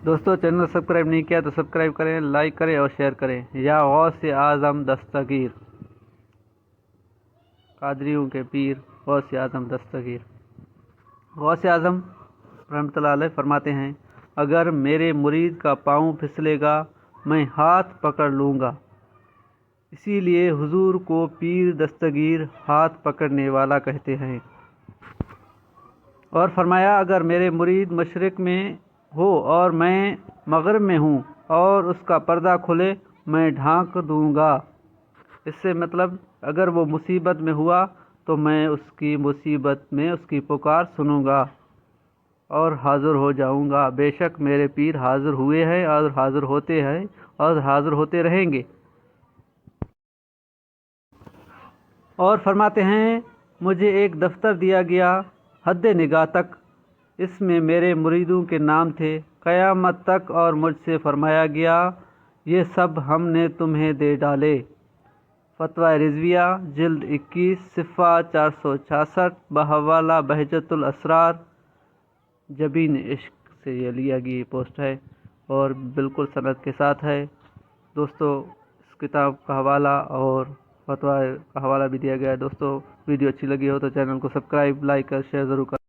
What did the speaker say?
दोस्तों channel subscribe नहीं किया तो सब्सक्राइब करें, लाइक करें और शेयर करें। या गौस आज़म दस्तगीर, कादरियों के पीर गौस आज़म दस्तगीर। गौस आज़म रहमतुल्लाह अलैह फरमाते हैं, अगर मेरे मुरीद का पाँव फिसलेगा मैं हाथ पकड़ लूँगा। इसीलिए हुजूर को पीर दस्तगीर हाथ पकड़ने वाला कहते हैं। और फरमाया, अगर मेरे मुरीद मशरिक़ में हो और मैं मग़रिब में हूँ और उसका पर्दा खुले मैं ढाँक दूँगा। इससे मतलब अगर वो मुसीबत में हुआ तो मैं उसकी मुसीबत में उसकी पुकार सुनूँगा और हाज़िर हो जाऊँगा। बेशक मेरे पीर हाज़िर हुए हैं और हाज़िर होते हैं और हाज़िर होते रहेंगे। और फरमाते हैं, मुझे एक दफ्तर दिया गया हद निगाह तक, इसमें मेरे मुरीदों के नाम थे क़यामत तक, और मुझसे फरमाया गया ये सब हमने तुम्हें दे डाले। फतवा रिज़विया जिल्द 21 सिफ़ा 466 बहवाला बहजतुल असरार जबीन इश्क से ये लिया गई पोस्ट है और बिल्कुल सनद के साथ है। दोस्तों इस किताब का हवाला और फतवा का हवाला भी दिया गया है। दोस्तों वीडियो अच्छी लगी हो तो चैनल को सब्सक्राइब, लाइक और शेयर ज़रूर करें।